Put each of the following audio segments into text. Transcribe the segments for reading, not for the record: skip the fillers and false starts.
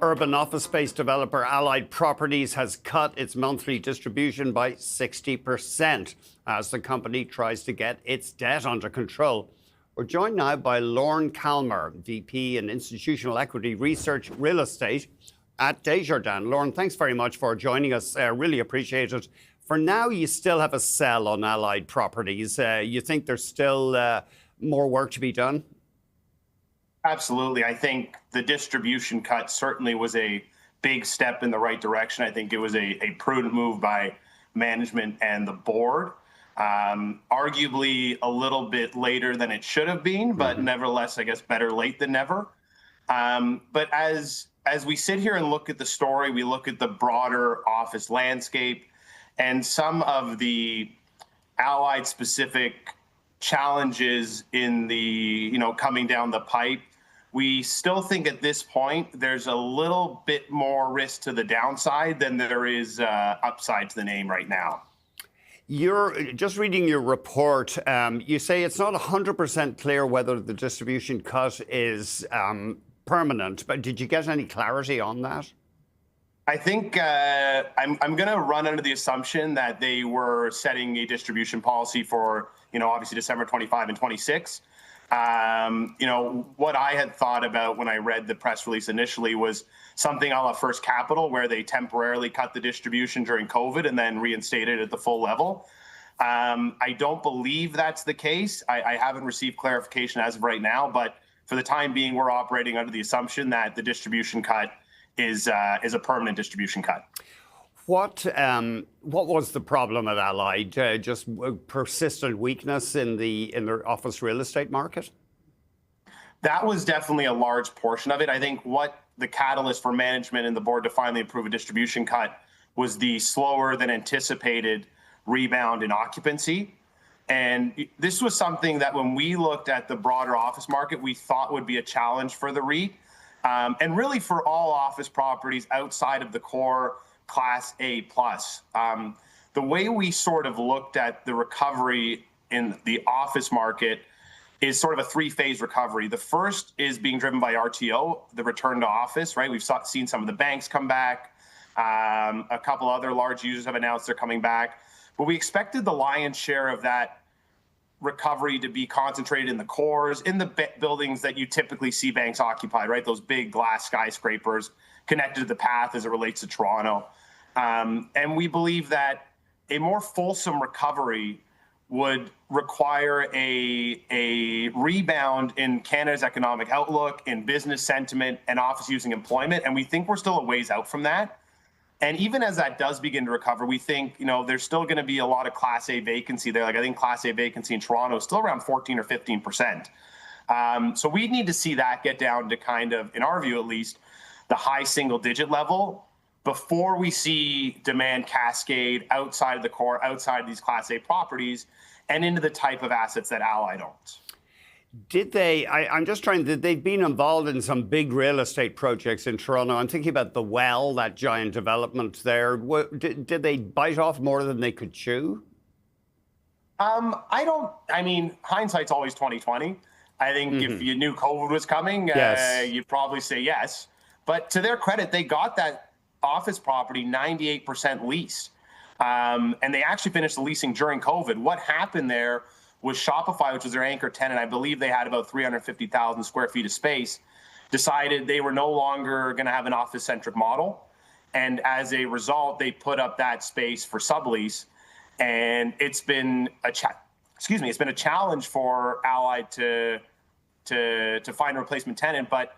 Urban office space developer Allied Properties has cut its monthly distribution by 60% as the company tries to get its debt under control. We're joined now by Lorne Kalmar, VP in Institutional Equity Research Real Estate at Desjardins. Lorne, thanks very much for joining us. Really appreciate it. For now, you still have a sell on Allied Properties. You think there's still more work to be done? Absolutely. I think the distribution cut certainly was a big step in the right direction. I think it was a prudent move by management and the board. Arguably a little bit later than it should have been, but nevertheless, I guess better late than never. But as we sit here and look at the story, we look at the broader office landscape and some of the Allied specific challenges in the, coming down the pipe. We still think at this point there's a little bit more risk to the downside than there is upside to the name right now. You're just reading your report. You say it's not 100% clear whether the distribution cut is permanent, but did you get any clarity on that? I think I'm going to run under the assumption that they were setting a distribution policy for, obviously December 25 and 26. What I had thought about when I read the press release initially was something a la First Capital, where they temporarily cut the distribution during COVID and then reinstated it at the full level. I don't believe that's the case. I haven't received clarification as of right now, but for the time being, we're operating under the assumption that the distribution cut is a permanent distribution cut. What was the problem at Allied? Just persistent weakness in their office real estate market? That was definitely a large portion of it. I think what the catalyst for management and the board to finally approve a distribution cut was the slower than anticipated rebound in occupancy. And this was something that when we looked at the broader office market, we thought would be a challenge for the REIT, and really for all office properties outside of the core Class A plus. The way we sort of looked at the recovery in the office market is sort of a three-phase recovery. The first is being driven by RTO, the return to office, right? We've seen some of the banks come back. A couple other large users have announced they're coming back. But we expected the lion's share of that recovery to be concentrated in the cores, in the buildings that you typically see banks occupy, right? Those big glass skyscrapers connected to the path as it relates to Toronto. And we believe that a more fulsome recovery would require a rebound in Canada's economic outlook, in business sentiment, and office using employment. And we think we're still a ways out from that. And even as that does begin to recover, we think, there's still going to be a lot of Class A vacancy there. Like I think Class A vacancy in Toronto is still around 14 or 15%. So we need to see that get down to kind of, in our view at least, the high single digit level before we see demand cascade outside of the core, outside of these Class A properties, and into the type of assets that Allied owns. Did they've been involved in some big real estate projects in Toronto. I'm thinking about the Well, that giant development there. Did they bite off more than they could chew? Hindsight's always 20/20. I think if you knew COVID was coming, you'd probably say yes. But to their credit, they got that office property 98% leased. And they actually finished the leasing during COVID. What happened there was Shopify, which was their anchor tenant, I believe they had about 350,000 square feet of space, decided they were no longer going to have an office-centric model. And as a result, they put up that space for sublease. And it's been it's been a challenge for Allied to find a replacement tenant, but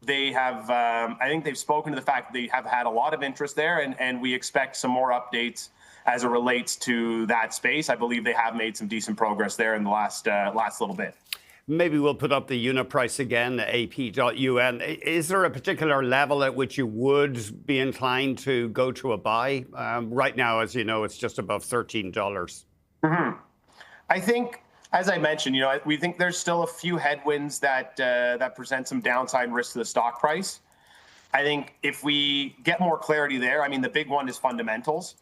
they have, I think they've spoken to the fact that they have had a lot of interest there, and we expect some more updates as it relates to that space. I believe they have made some decent progress there in the last little bit. Maybe we'll put up the unit price again, ap.un. Is there a particular level at which you would be inclined to go to a buy? Right now, as you know, it's just above $13. I think, as I mentioned, we think there's still a few headwinds that present some downside risk to the stock price. I think if we get more clarity there, the big one is fundamentals.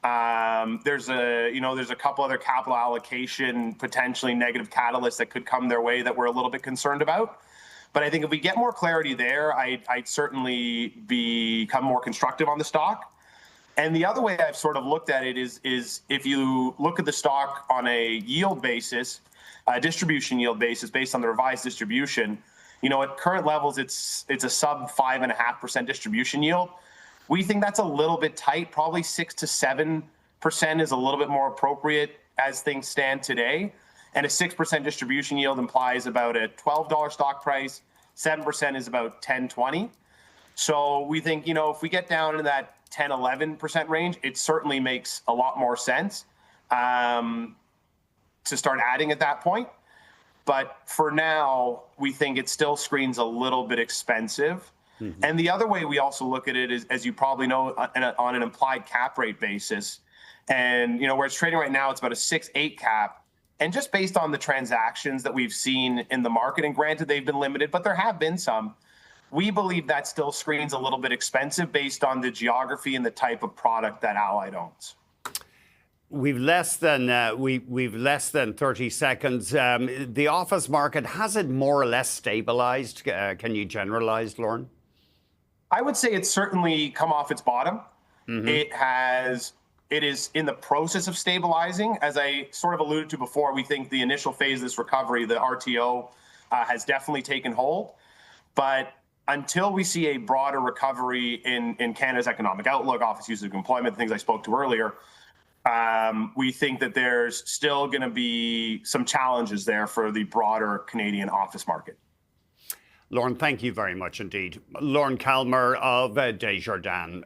There's a couple other capital allocation potentially negative catalysts that could come their way that we're a little bit concerned about. But I think if we get more clarity there, I'd certainly become more constructive on the stock. And the other way I've sort of looked at it is if you look at the stock on a yield basis, a distribution yield basis based on the revised distribution, at current levels, it's a sub 5.5% distribution yield. We think that's a little bit tight. Probably 6 to 7% is a little bit more appropriate as things stand today. And a 6% distribution yield implies about a $12 stock price. 7% is about $10.20. So we think, if we get down into that 10, 11% range, it certainly makes a lot more sense to start adding at that point. But for now, we think it still screens a little bit expensive. Mm-hmm. And the other way we also look at it is, as you probably know, on an implied cap rate basis. And, where it's trading right now, it's about a 6.8 cap. And just based on the transactions that we've seen in the market, and granted they've been limited, but there have been some, we believe that still screens a little bit expensive based on the geography and the type of product that Allied owns. We've less than 30 seconds. The office market, has it more or less stabilized? Can you generalize, Lorne? I would say it's certainly come off its bottom. Mm-hmm. It is in the process of stabilizing. As I sort of alluded to before, we think the initial phase of this recovery, the RTO, has definitely taken hold. But until we see a broader recovery in Canada's economic outlook, office use of employment, things I spoke to earlier, we think that there's still going to be some challenges there for the broader Canadian office market. Lorne, thank you very much indeed. Lorne Kalmar of Desjardins.